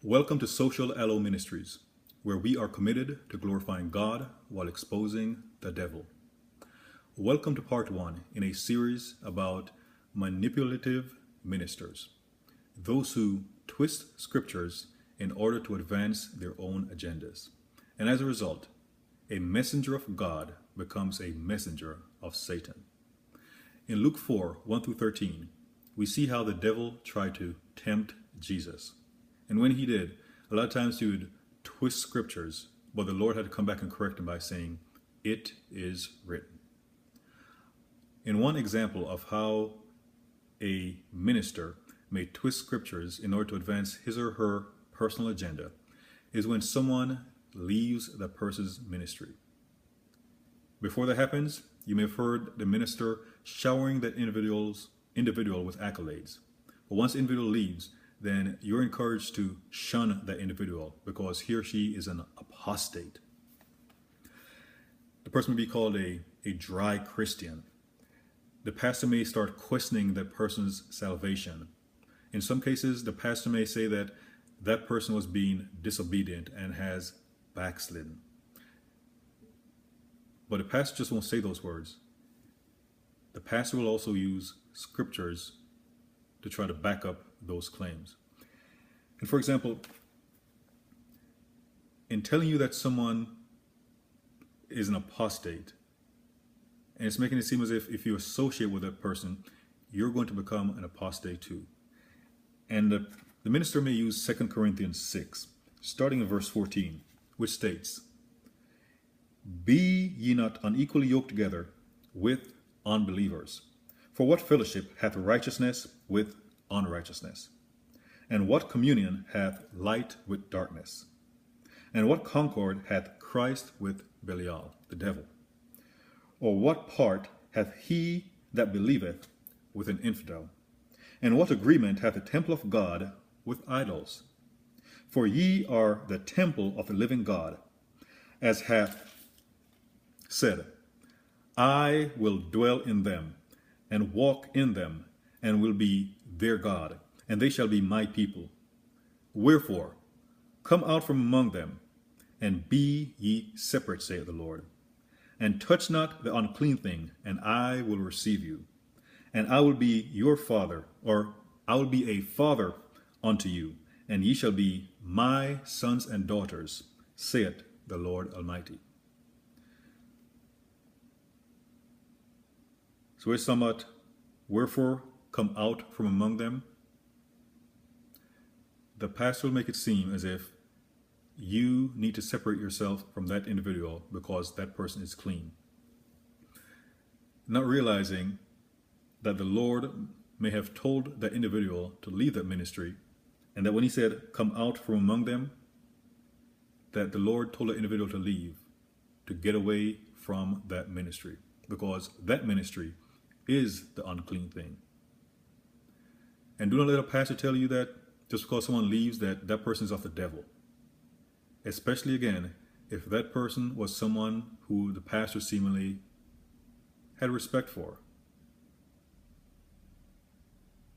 Welcome to Social Aloe Ministries, where we are committed to glorifying God while exposing the devil. Welcome to part one in a series about manipulative ministers, those who twist scriptures in order to advance their own agendas. And as a result, a messenger of God becomes a messenger of Satan. In Luke 4, 1 through 13, we see how the devil tried to tempt Jesus. And when he did, a lot of times he would twist scriptures, but the Lord had to come back and correct him by saying, "It is written." In one example of how a minister may twist scriptures in order to advance his or her personal agenda is when someone leaves that person's ministry. Before that happens, you may have heard the minister showering that individual with accolades. But once the individual leaves, then you're encouraged to shun that individual because he or she is an apostate. The person may be called a dry Christian. The pastor may start questioning that person's salvation. In some cases, the pastor may say that that person was being disobedient and has backslidden. But the pastor just won't say those words. The pastor will also use scriptures to try to back up those claims. And for example, in telling you that someone is an apostate, and it's making it seem as if you associate with that person, you're going to become an apostate too. And the minister may use 2 Corinthians 6, starting in verse 14, which states, "Be ye not unequally yoked together with unbelievers. For what fellowship hath righteousness with unrighteousness? And what communion hath light with darkness? And what concord hath Christ with Belial, the devil? Or what part hath he that believeth with an infidel? And what agreement hath the temple of God with idols? For ye are the temple of the living God, as hath said, I will dwell in them, and walk in them, and will be their God, and they shall be my people. Wherefore, come out from among them, and be ye separate, saith the Lord. And touch not the unclean thing, and I will receive you. And I will be your father, or I will be a father unto you, and ye shall be my sons and daughters, saith the Lord Almighty." So it's somewhat, wherefore come out from among them. The pastor will make it seem as if you need to separate yourself from that individual because that person is clean. Not realizing that the Lord may have told that individual to leave that ministry, and that when he said, "Come out from among them," that the Lord told the individual to leave, to get away from that ministry, because that ministry is the unclean thing. And do not let a pastor tell you that just because someone leaves that person is of the devil. Especially again, if that person was someone who the pastor seemingly had respect for.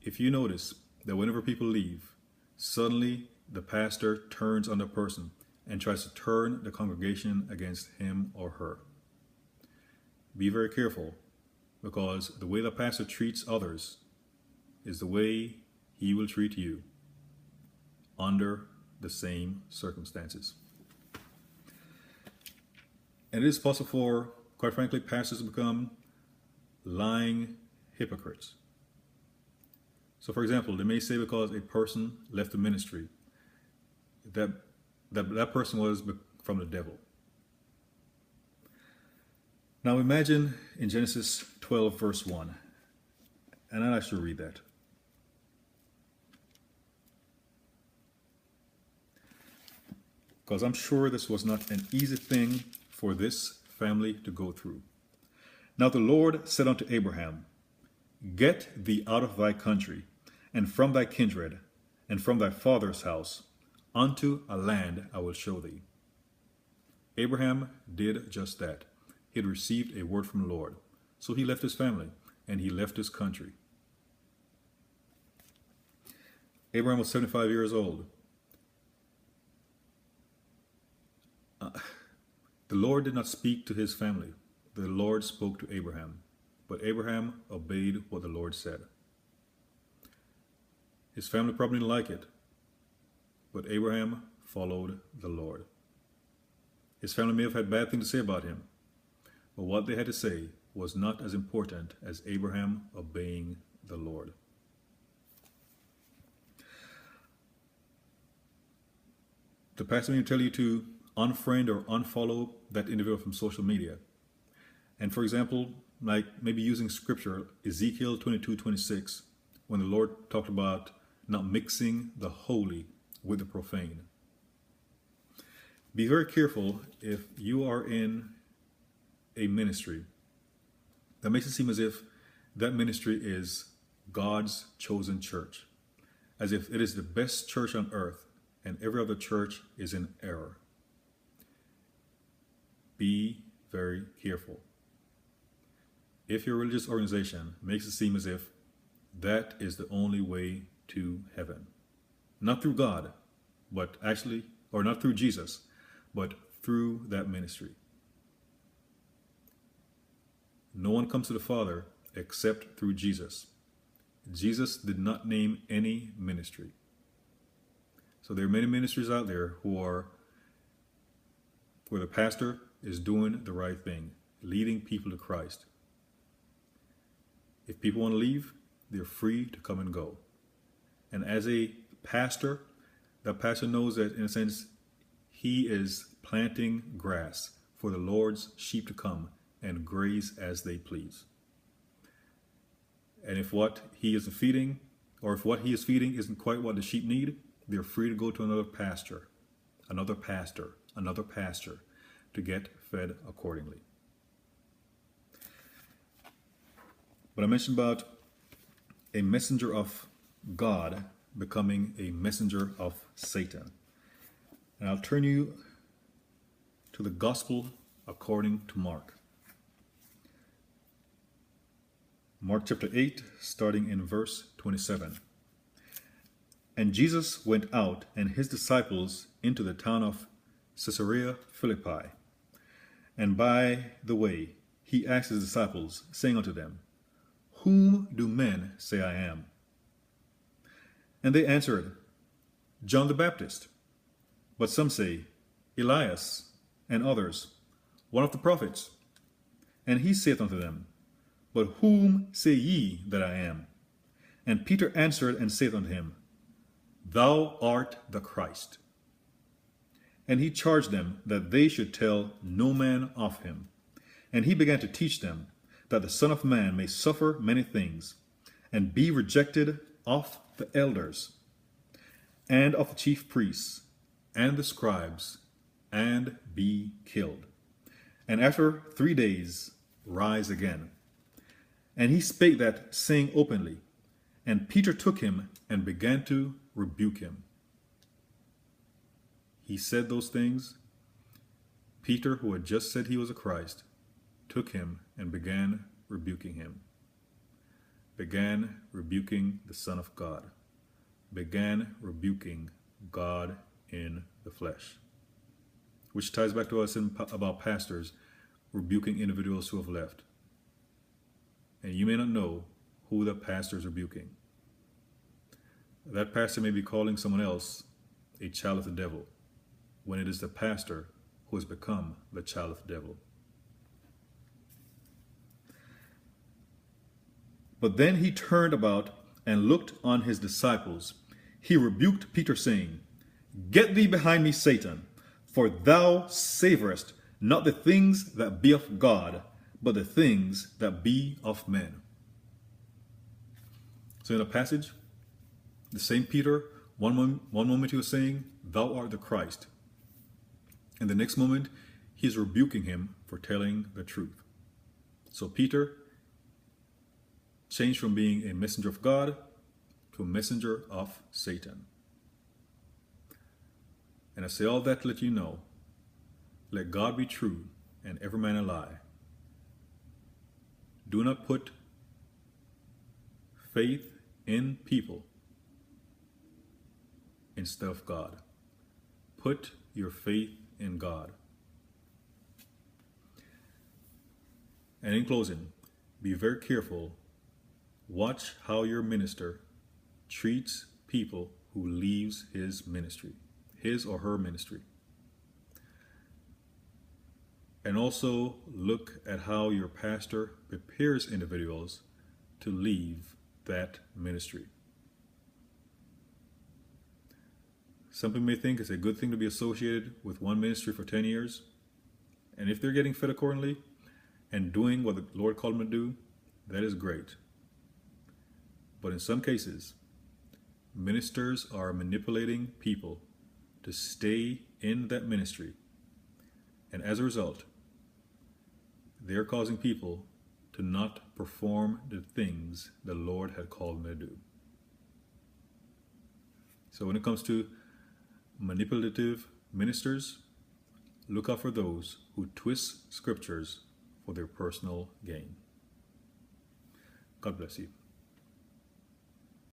If you notice that whenever people leave, suddenly the pastor turns on the person and tries to turn the congregation against him or her. Be very careful, because the way the pastor treats others is the way he will treat you under the same circumstances. And it is possible for, quite frankly, pastors to become lying hypocrites. So for example, they may say because a person left the ministry, that person was from the devil. Now imagine in Genesis 12, verse 1, and I'll actually read that. Because I'm sure this was not an easy thing for this family to go through. "Now the Lord said unto Abraham, Get thee out of thy country, and from thy kindred, and from thy father's house, unto a land I will show thee." Abraham did just that. He had received a word from the Lord. So he left his family, and he left his country. Abraham was 75 years old. The Lord did not speak to his family. The Lord spoke to Abraham, but Abraham obeyed what the Lord said. His family probably didn't like it, but Abraham followed the Lord. His family may have had bad things to say about him, but what they had to say was not as important as Abraham obeying the Lord. The pastor may tell you to unfriend or unfollow that individual from social media. And for example, like maybe using scripture, Ezekiel 22:26, when the Lord talked about not mixing the holy with the profane. Be very careful if you are in a ministry that makes it seem as if that ministry is God's chosen church, as if it is the best church on earth and every other church is in error. Be very careful. If your religious organization makes it seem as if that is the only way to heaven, not through God, but actually, or not through Jesus, but through that ministry. No one comes to the Father except through Jesus. Jesus did not name any ministry. So there are many ministries out there where the pastor is doing the right thing, leading people to Christ. If people want to leave, they're free to come and go. And as a pastor, that pastor knows that in a sense, he is planting grass for the Lord's sheep to come and graze as they please. And if what he is feeding, or if what he is feeding isn't quite what the sheep need, they're free to go to another pasture to get fed accordingly. But I mentioned about a messenger of God becoming a messenger of Satan. And I'll turn you to the Gospel according to Mark. Mark chapter 8, starting in verse 27. And Jesus went out and his disciples into the town of Caesarea Philippi. And by the way, he asked his disciples, saying unto them, Whom do men say I am? And they answered, John the Baptist. But some say, Elias, and others, one of the prophets. And he saith unto them, But whom say ye that I am? And Peter answered and saith unto him, Thou art the Christ. And he charged them that they should tell no man of him. And he began to teach them that the Son of Man may suffer many things, and be rejected of the elders, and of the chief priests, and the scribes, and be killed, and after 3 days rise again. And he spake that saying openly, and Peter took him and began to rebuke him. He said those things. Peter, who had just said he was a Christ, took him and began rebuking him. Began rebuking the Son of God. Began rebuking God in the flesh. Which ties back to us about pastors rebuking individuals who have left. And you may not know who the pastor is rebuking. That pastor may be calling someone else a child of the devil, when it is the pastor who has become the child of the devil. But then he turned about and looked on his disciples. He rebuked Peter, saying, Get thee behind me, Satan, for thou savorest not the things that be of God, but the things that be of men. So in the passage, the same Peter, one moment he was saying, Thou art the Christ. And the next moment, he's rebuking him for telling the truth. So Peter changed from being a messenger of God to a messenger of Satan. And I say all that to let you know, let God be true and every man a lie. Do not put faith in people instead of God. Put your faith in God. And in closing, be very careful. Watch how your minister treats people who leaves his ministry, his or her ministry. And also look at how your pastor prepares individuals to leave that ministry. Some people may think it's a good thing to be associated with one ministry for 10 years. And if they're getting fed accordingly and doing what the Lord called them to do, that is great. But in some cases, ministers are manipulating people to stay in that ministry. And as a result, they're causing people to not perform the things the Lord had called them to do. So when it comes to manipulative ministers, look out for those who twist scriptures for their personal gain. God bless you.